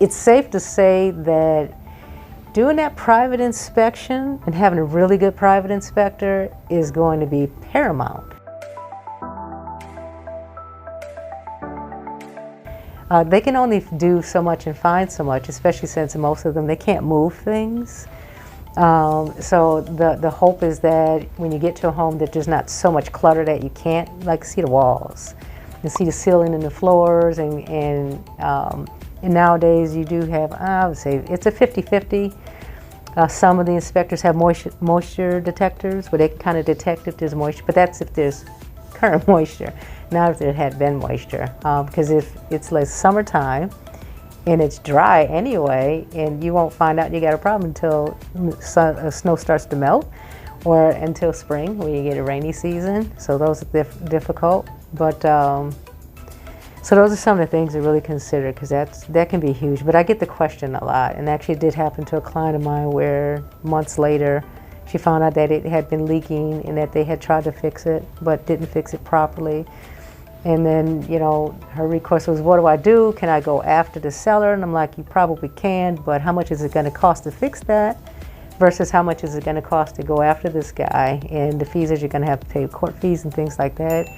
it's safe to say that doing that private inspection and having a really good private inspector is going to be paramount. They can only do so much and find so much, especially since most of them, they can't move things. So the hope is that when you get to a home that there's not so much clutter that you can't like see the walls and see the ceiling and the floors, and nowadays you do have, I would say it's a 50-50. Some of the inspectors have moisture detectors where they can kind of detect if there's moisture, but that's if there's current moisture, not if there had been moisture. Because if it's like summertime and it's dry anyway, and you won't find out you got a problem until snow starts to melt, or until spring when you get a rainy season. So those are difficult. But so those are some of the things to really consider, because that can be huge. But I get the question a lot, and actually it did happen to a client of mine where months later she found out that it had been leaking and that they had tried to fix it but didn't fix it properly. And then, you know, her recourse was, what do I do? Can I go after the seller? And I'm like, you probably can, but how much is it going to cost to fix that versus how much is it going to cost to go after this guy? And the fees that you're going to have to pay, court fees and things like that,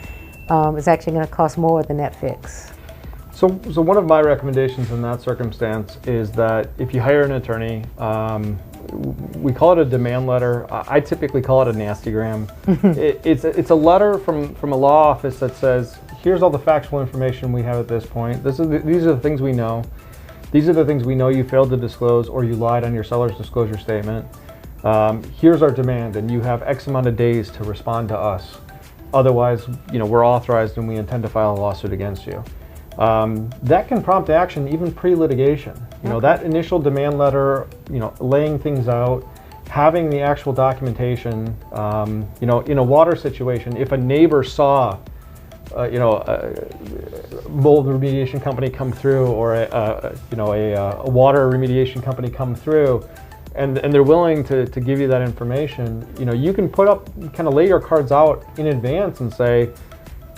is actually going to cost more than that fix. So one of my recommendations in that circumstance is that if you hire an attorney, we call it a demand letter. I typically call it a nastygram. It's a letter from a law office that says, here's all the factual information we have at this point. These are the things we know. These are the things we know you failed to disclose or you lied on your seller's disclosure statement. Here's our demand, and you have X amount of days to respond to us. Otherwise, you know, we're authorized and we intend to file a lawsuit against you. That can prompt action even pre-litigation. You know, that initial demand letter, you know, laying things out, having the actual documentation. You know, in a water situation, if a neighbor saw, you know, a mold remediation company come through, or you know, a water remediation company come through, and they're willing to give you that information, you know, you can put up, kind of lay your cards out in advance and say,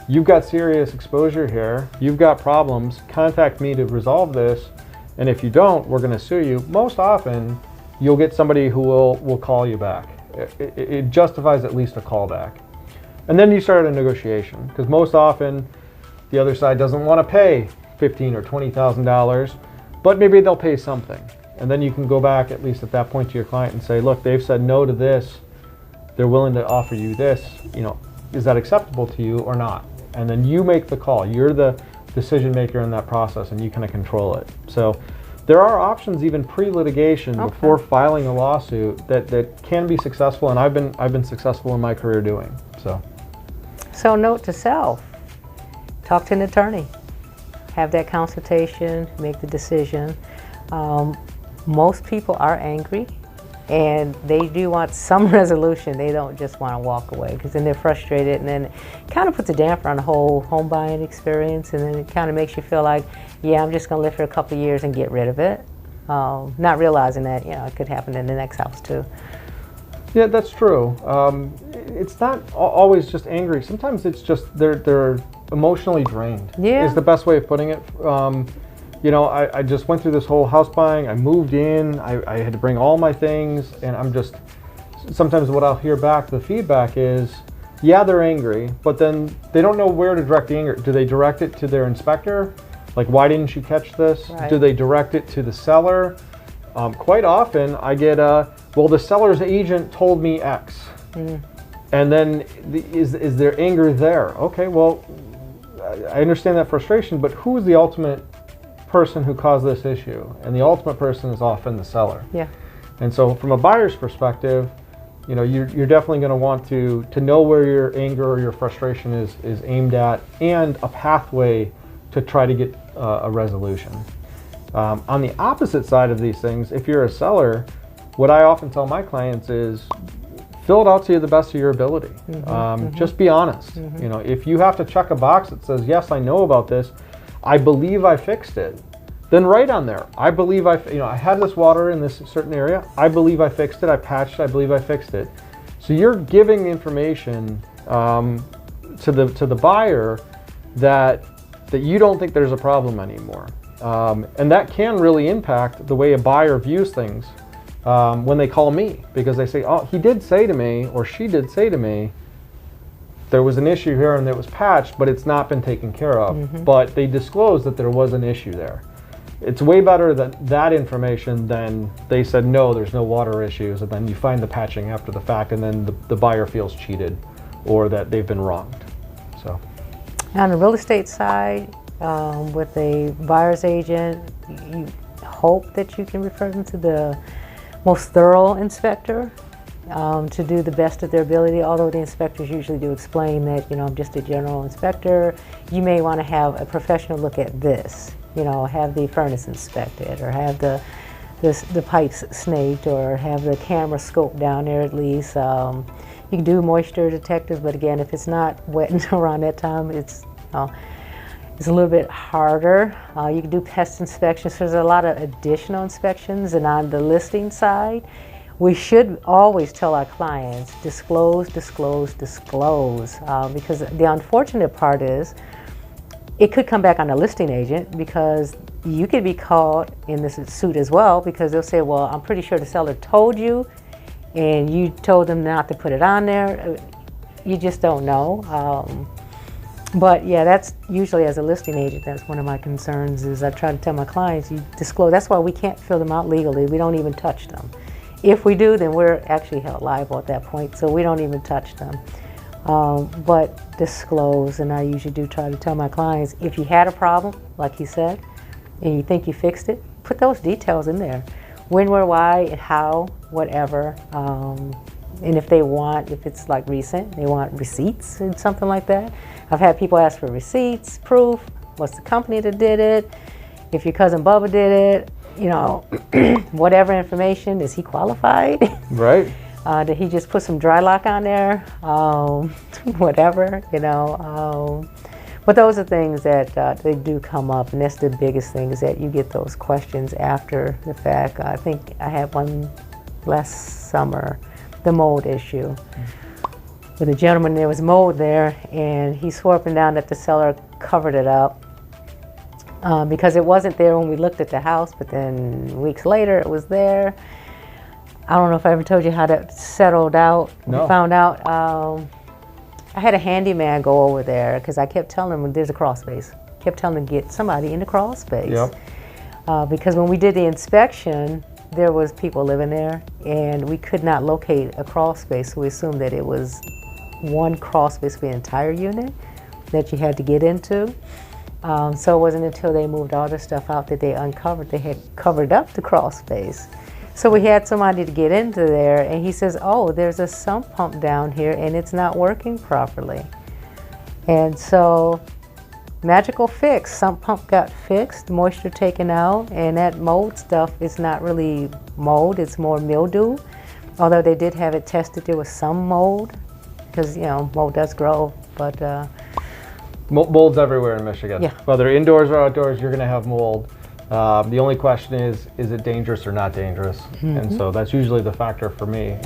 you've got serious exposure here, you've got problems, contact me to resolve this, and if you don't, we're going to sue you. Most often, you'll get somebody who will call you back. It justifies at least a callback. And then you start a negotiation, because most often, the other side doesn't want to pay $15,000 or $20,000, but maybe they'll pay something. And then you can go back, at least at that point, to your client and say, look, they've said no to this, they're willing to offer you this, you know, is that acceptable to you or not? And then you make the call. You're the decision maker in that process, and you kind of control it. So there are options even pre-litigation, before filing a lawsuit, that can be successful, and I've been successful in my career doing. So note to self, talk to an attorney, have that consultation, make the decision. Most people are angry, and they do want some resolution. They don't just want to walk away, because then they're frustrated, and then it kind of puts a damper on the whole home buying experience, and then it kind of makes you feel like, yeah, I'm just going to live for a couple of years and get rid of it, not realizing that, you know, it could happen in the next house too. Yeah, that's true. It's not always just angry. Sometimes it's just they're emotionally drained. Yeah, is the best way of putting it. You know, I just went through this whole house buying. I moved in. I had to bring all my things, and I'm just, sometimes what I'll hear back, the feedback is, yeah, they're angry, but then they don't know where to direct the anger. Do they direct it to their inspector? Like, why didn't you catch this? Right. Do they direct it to the seller? Quite often I get well, the seller's agent told me X. And then is there anger there? Okay, well, I understand that frustration, but who's the ultimate person who caused this issue? And the ultimate person is often the seller. Yeah. And so from a buyer's perspective, you know, you're definitely going to want to know where your anger or your frustration is aimed at, and a pathway to try to get a resolution. On the opposite side of these things, if you're a seller, what I often tell my clients is, fill it out to the best of your ability. Just be honest. You know, if you have to check a box that says, yes, I know about this, I believe I fixed it, then write on there, I believe I had this water in this certain area, I believe I fixed it, I patched it, I believe I fixed it. So you're giving information to the buyer that you don't think there's a problem anymore. And that can really impact the way a buyer views things when they call me, because they say, oh, he did say to me, or she did say to me, there was an issue here and it was patched, but it's not been taken care of. But they disclosed that there was an issue there. It's way better that information than they said, no, there's no water issues, and then you find the patching after the fact, and then the buyer feels cheated or that they've been wronged. So, on the real estate side, with a buyer's agent, you hope that you can refer them to the most thorough inspector to do the best of their ability, although the inspectors usually do explain that, you know, I'm just a general inspector. You may want to have a professional look at this, you know, have the furnace inspected, or have the pipes snaked, or have the camera scoped down there at least. You can do moisture detectors, but again, if it's not wet around that time, it's a little bit harder. You can do pest inspections. So there's a lot of additional inspections, and on the listing side, we should always tell our clients, disclose, disclose, disclose, because the unfortunate part is it could come back on the listing agent, because you could be called in this suit as well, because they'll say, well, I'm pretty sure the seller told you and you told them not to put it on there. You just don't know. But yeah, that's usually, as a listing agent, that's one of my concerns, is I try to tell my clients, you disclose. That's why we can't fill them out legally. We don't even touch them. If we do, then we're actually held liable at that point, so we don't even touch them. But disclose, and I usually do try to tell my clients, if you had a problem, like you said, and you think you fixed it, put those details in there. When, where, why, and how, whatever. And if they want, if it's like recent, they want receipts and something like that. I've had people ask for receipts, proof, what's the company that did it, if your cousin Bubba did it, you know, whatever information. Is he qualified? Right. Did he just put some dry lock on there? Whatever, you know. But those are things that they do come up, and that's the biggest thing, is that you get those questions after the fact. I think I had one last summer, the mold issue. With a gentleman, there was mold there, and he swore up and down that the seller covered it up. Because it wasn't there when we looked at the house, but then weeks later it was there. I don't know if I ever told you how that settled out. No. We found out, I had a handyman go over there, because I kept telling him there's a crawl space. Kept telling him to get somebody in the crawl space. Yep. Because when we did the inspection, there was people living there, and we could not locate a crawl space, so we assumed that it was one crawl space for the entire unit that you had to get into. So it wasn't until they moved all the stuff out that they uncovered, they had covered up the crawl space. So we had somebody to get into there, and he says, oh, there's a sump pump down here and it's not working properly. And so, magical fix, sump pump got fixed, moisture taken out, and that mold stuff is not really mold, it's more mildew. Although they did have it tested, there was some mold, because, you know, mold does grow, but mold's everywhere in Michigan. Yeah. Whether indoors or outdoors, you're going to have mold. The only question is it dangerous or not dangerous? And so that's usually the factor for me.